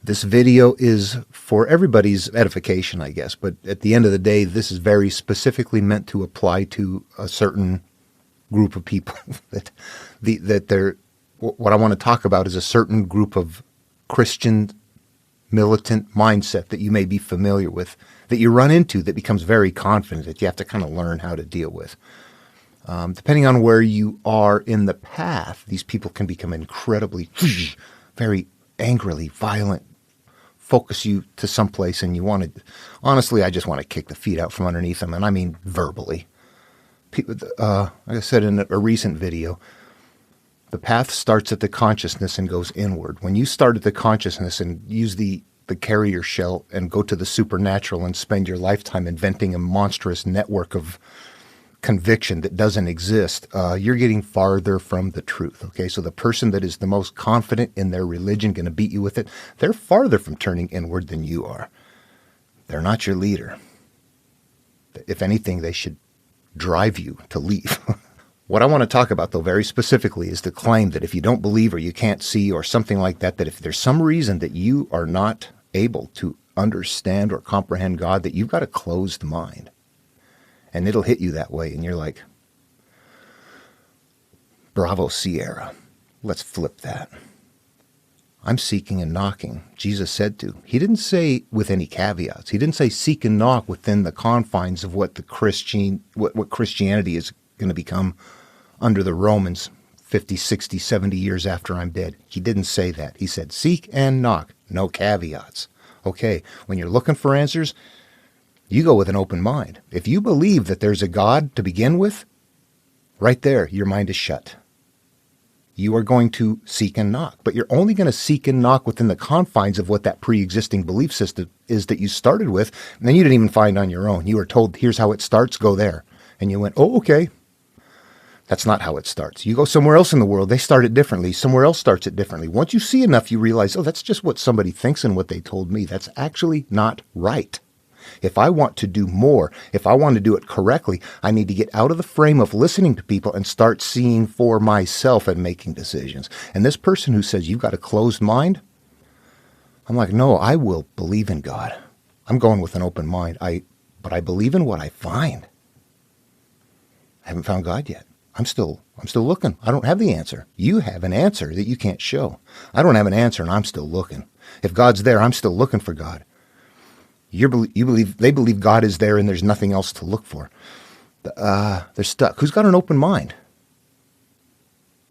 This video is for everybody's edification, I guess, but at the end of the day, this is very specifically meant to apply to a certain group of people. What I want to talk about is a certain group of Christian militant mindset that you may be familiar with, that you run into, that becomes very confident, that you have to kind of learn how to deal with. Depending on where you are in the path, these people can become incredibly, very angrily violent, focus you to someplace, and you want to, honestly, I just want to kick the feet out from underneath them, and I mean verbally. People, like I said in a recent video, the path starts at the consciousness and goes inward. When you start at the consciousness and use the carrier shell and go to the supernatural and spend your lifetime inventing a monstrous network of conviction that doesn't exist, you're getting farther from the truth. Okay, so the person that is the most confident in their religion, going to beat you with it, they're farther from turning inward than you are. They're not your leader. If anything, they should drive you to leave. What I want to talk about, though, very specifically, is the claim that if you don't believe or you can't see or something like that, that if there's some reason that you are not able to understand or comprehend God, that you've got a closed mind. And it'll hit you that way, and you're like, bravo, Sierra. Let's flip that. I'm seeking and knocking. Jesus said to. He didn't say with any caveats. He didn't say seek and knock within the confines of what what Christianity is going to become under the Romans 50, 60, 70 years after I'm dead. He didn't say that. He said seek and knock. No caveats. Okay, when you're looking for answers, you go with an open mind. If you believe that there's a God to begin with, right there, your mind is shut. You are going to seek and knock, but you're only going to seek and knock within the confines of what that pre-existing belief system is that you started with, and then you didn't even find on your own. You were told, here's how it starts, go there. And you went, oh, okay. That's not how it starts. You go somewhere else in the world, they start it differently. Somewhere else starts it differently. Once you see enough, you realize, oh, that's just what somebody thinks and what they told me. That's actually not right. If I want to do more, if I want to do it correctly, I need to get out of the frame of listening to people and start seeing for myself and making decisions. And this person who says, you've got a closed mind, I'm like, no, I will believe in God. I'm going with an open mind. But I believe in what I find. I haven't found God yet. I'm still looking. I don't have the answer. You have an answer that you can't show. I don't have an answer, and I'm still looking. If God's there, I'm still looking for God. They believe God is there and there's nothing else to look for. They're stuck. Who's got an open mind?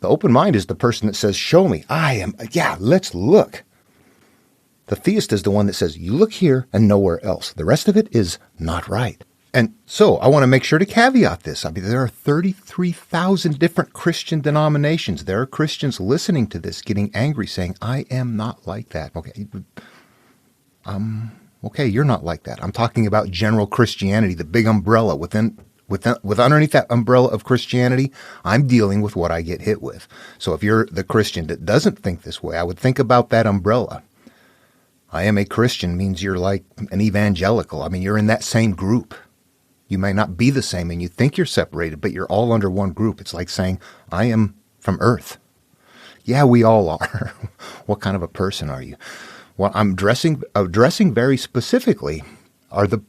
The open mind is the person that says, show me. Let's look. The theist is the one that says, you look here and nowhere else. The rest of it is not right. And so I want to make sure to caveat this. I mean, there are 33,000 different Christian denominations. There are Christians listening to this, getting angry, saying, I am not like that. Okay, you're not like that. I'm talking about general Christianity, the big umbrella. With underneath that umbrella of Christianity, I'm dealing with what I get hit with. So if you're the Christian that doesn't think this way, I would think about that umbrella. I am a Christian means you're like an evangelical. I mean, you're in that same group. You may not be the same and you think you're separated, but you're all under one group. It's like saying, I am from Earth. Yeah, we all are. What kind of a person are you? What I'm addressing very specifically are the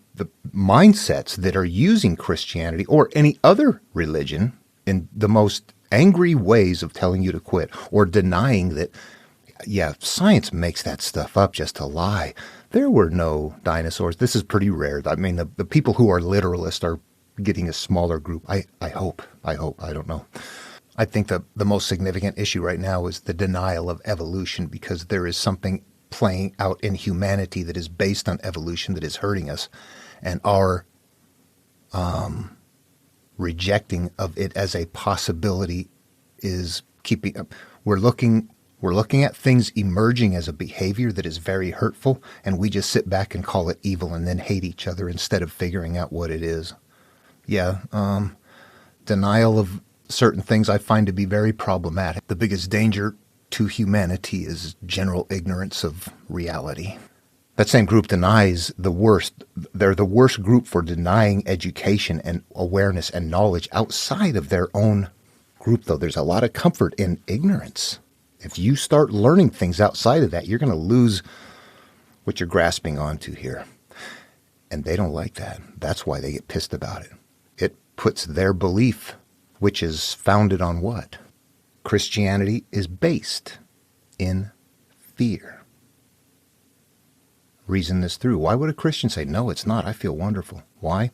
mindsets that are using Christianity or any other religion in the most angry ways of telling you to quit or denying that, science makes that stuff up just to lie. There were no dinosaurs. This is pretty rare. I mean, the people who are literalists are getting a smaller group. I hope. I don't know. I think the most significant issue right now is the denial of evolution, because there is something playing out in humanity that is based on evolution that is hurting us, and our rejecting of it as a possibility is keeping up. We're looking at things emerging as a behavior that is very hurtful, and we just sit back and call it evil and then hate each other instead of figuring out what it is. Denial of certain things I find to be very problematic. The biggest danger to humanity is general ignorance of reality. That same group denies the worst. They're the worst group for denying education and awareness and knowledge outside of their own group, though. There's a lot of comfort in ignorance. If you start learning things outside of that, you're going to lose what you're grasping onto here. And they don't like that. That's why they get pissed about it. It puts their belief, which is founded on what? Christianity is based in fear. Reason this through. Why would a Christian say, no, it's not, I feel wonderful? Why?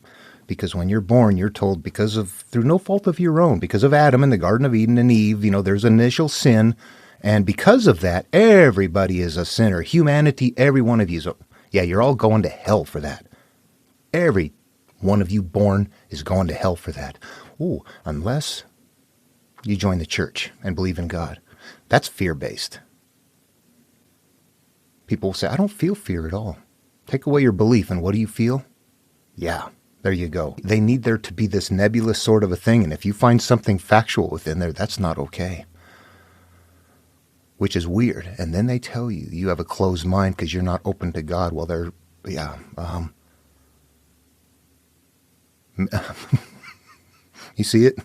Because when you're born, you're told through no fault of your own, because of Adam in the Garden of Eden and Eve, there's initial sin. And because of that, everybody is a sinner. Humanity, every one of you. Yeah, you're all going to hell for that. Every one of you born is going to hell for that. Ooh, unless you join the church and believe in God. That's fear-based. People will say, I don't feel fear at all. Take away your belief, and what do you feel? Yeah, there you go. They need there to be this nebulous sort of a thing, and if you find something factual within there, that's not okay. Which is weird. And then they tell you, you have a closed mind because you're not open to God. Well, you see it?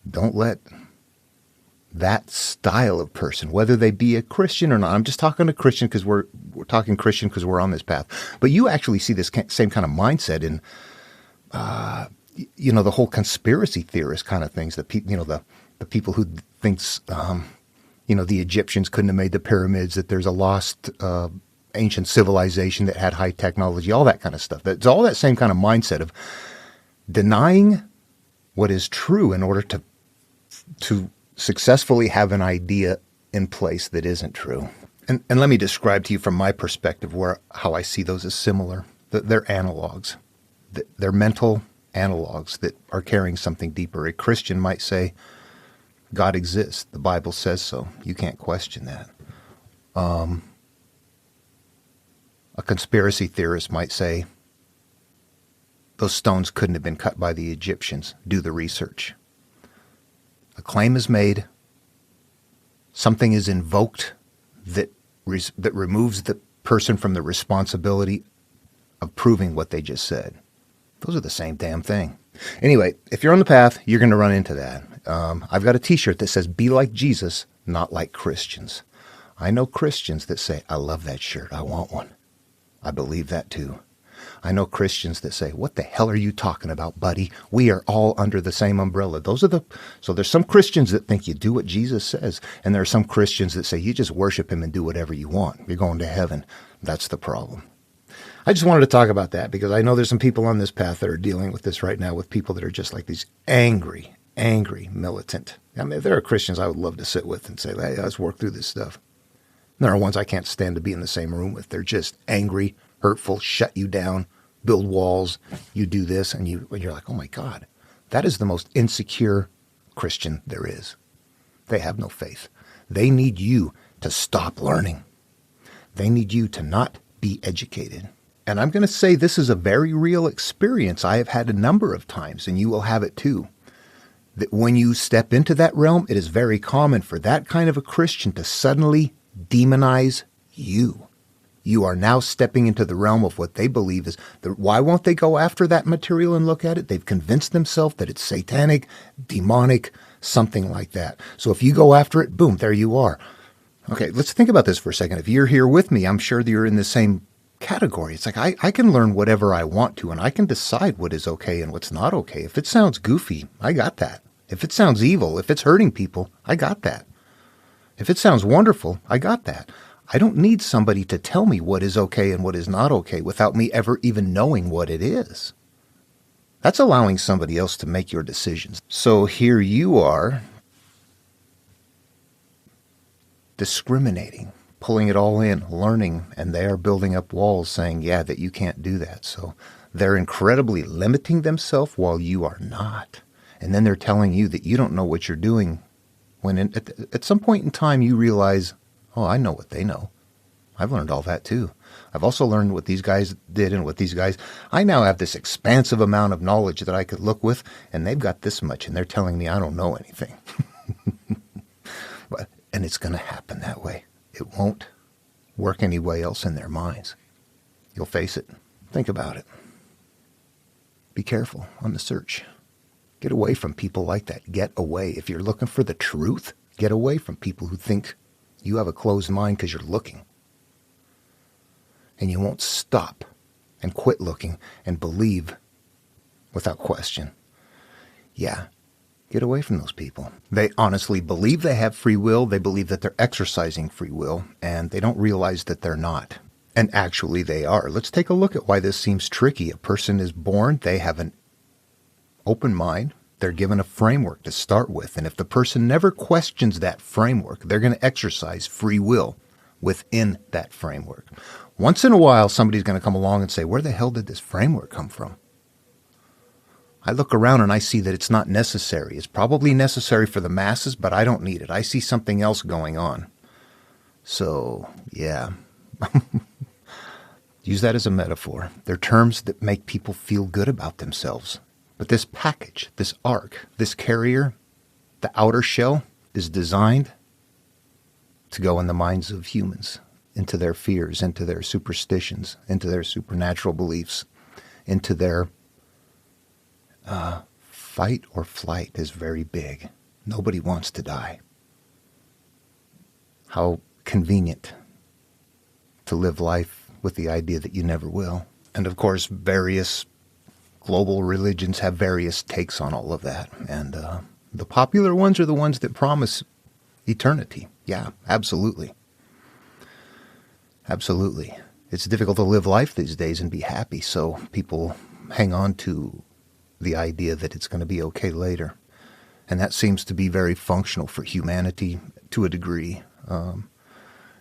Don't let that style of person, whether they be a Christian or not. I'm just talking to Christian because we're talking Christian because we're on this path. But you actually see this same kind of mindset in, the whole conspiracy theorist kind of things. The people who thinks, the Egyptians couldn't have made the pyramids. That there's a lost ancient civilization that had high technology. All that kind of stuff. It's all that same kind of mindset of denying what is true in order to successfully have an idea in place that isn't true. And let me describe to you from my perspective how I see those as similar. They're analogs. They're mental analogs that are carrying something deeper. A Christian might say, God exists. The Bible says so. You can't question that. A conspiracy theorist might say, those stones couldn't have been cut by the Egyptians. Do the research. A claim is made. Something is invoked that removes the person from the responsibility of proving what they just said. Those are the same damn thing. Anyway, if you're on the path, you're going to run into that. I've got a t-shirt that says, be like Jesus, not like Christians. I know Christians that say, I love that shirt. I want one. I believe that too. I know Christians that say, what the hell are you talking about, buddy? We are all under the same umbrella. So there's some Christians that think you do what Jesus says. And there are some Christians that say, you just worship him and do whatever you want. You're going to heaven. That's the problem. I just wanted to talk about that because I know there's some people on this path that are dealing with this right now, with people that are just like these angry militant. I mean, if there are Christians I would love to sit with and say, hey, let's work through this stuff. And there are ones I can't stand to be in the same room with. They're just angry, hurtful, shut you down, build walls, you do this, and you're like, oh my God, that is the most insecure Christian there is. They have no faith. They need you to stop learning. They need you to not be educated. And I'm going to say this is a very real experience I have had a number of times, and you will have it too. That when you step into that realm, it is very common for that kind of a Christian to suddenly demonize you. You are now stepping into the realm of what they believe is, why won't they go after that material and look at it? They've convinced themselves that it's satanic, demonic, something like that. So if you go after it, boom, there you are. Okay, let's think about this for a second. If you're here with me, I'm sure that you're in the same category. It's like I can learn whatever I want to, and I can decide what is okay and what's not okay. If it sounds goofy, I got that. If it sounds evil, if it's hurting people, I got that. If it sounds wonderful, I got that. I don't need somebody to tell me what is okay and what is not okay without me ever even knowing what it is. That's allowing somebody else to make your decisions. So here you are discriminating, pulling it all in, learning, and they are building up walls saying, yeah, that you can't do that. So they're incredibly limiting themselves while you are not. And then they're telling you that you don't know what you're doing when at some point in time you realize, oh, I know what they know. I've learned all that too. I've also learned what these guys did and what these guys... I now have this expansive amount of knowledge that I could look with, and they've got this much, and they're telling me I don't know anything. And it's going to happen that way. It won't work any way else in their minds. You'll face it. Think about it. Be careful on the search. Get away from people like that. Get away. If you're looking for the truth, get away from people who think you have a closed mind because you're looking. and you won't stop and quit looking and believe without question, yeah, get away from those people. They honestly believe they have free will. They believe that they're exercising free will, and they don't realize that they're not. And actually they are. Let's take a look at why this seems tricky. A person is born, they have an open mind, they're given a framework to start with, and if the person never questions that framework, they're going to exercise free will within that framework. Once in a while, somebody's going to come along and say, where the hell did this framework come from? I look around and I see that it's not necessary. It's probably necessary for the masses, but I don't need it. I see something else going on. So, yeah. Use that as a metaphor. They're terms that make people feel good about themselves. But this package, this ark, this carrier, the outer shell, is designed to go in the minds of humans, into their fears, into their superstitions, into their supernatural beliefs, into their fight or flight is very big. Nobody wants to die. How convenient to live life with the idea that you never will. And of course, various global religions have various takes on all of that. And the popular ones are the ones that promise eternity. Yeah, absolutely. Absolutely. It's difficult to live life these days and be happy, so people hang on to the idea that it's going to be okay later. And that seems to be very functional for humanity to a degree.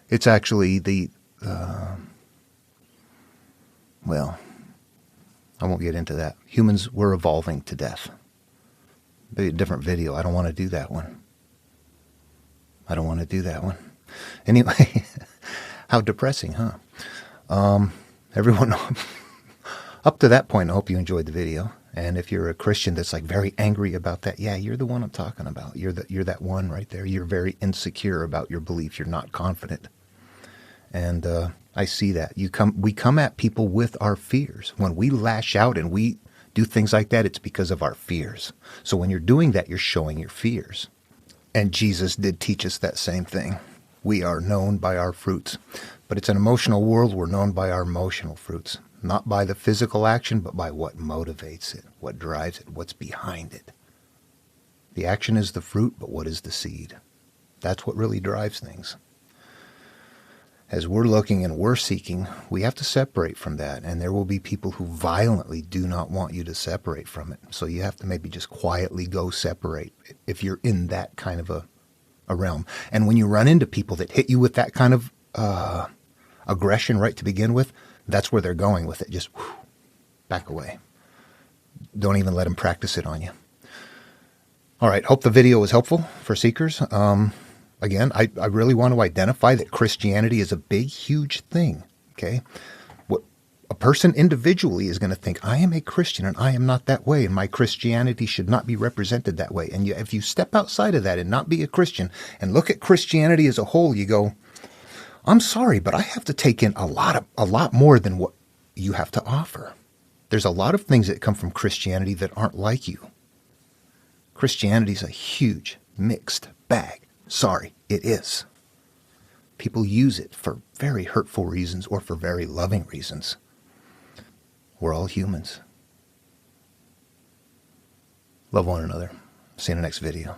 It's actually well, I won't get into that. Humans were evolving to death. Be a different video. I don't want to do that one. I don't want to do that one. Anyway, how depressing, huh? Everyone, up to that point, I hope you enjoyed the video. And if you're a Christian that's like very angry about that, yeah, you're the one I'm talking about. You're that one right there. You're very insecure about your belief. You're not confident. And I see that. We come at people with our fears. When we lash out and we do things like that, it's because of our fears. So when you're doing that, you're showing your fears. And Jesus did teach us that same thing. We are known by our fruits. But it's an emotional world. We're known by our emotional fruits. Not by the physical action, but by what motivates it, what drives it, what's behind it. The action is the fruit, but what is the seed? That's what really drives things. As we're looking and we're seeking, we have to separate from that. And there will be people who violently do not want you to separate from it. So you have to maybe just quietly go separate if you're in that kind of a realm. And when you run into people that hit you with that kind of aggression right to begin with, that's where they're going with it. Just back away. Don't even let them practice it on you. All right. Hope the video was helpful for seekers. Again, I really want to identify that Christianity is a big, huge thing. Okay. What a person individually is going to think, I am a Christian and I am not that way, and my Christianity should not be represented that way. And if you step outside of that and not be a Christian and look at Christianity as a whole, you go, I'm sorry, but I have to take in a lot more than what you have to offer. There's a lot of things that come from Christianity that aren't like you. Christianity is a huge mixed bag. Sorry, it is. People use it for very hurtful reasons or for very loving reasons. We're all humans. Love one another. See you in the next video.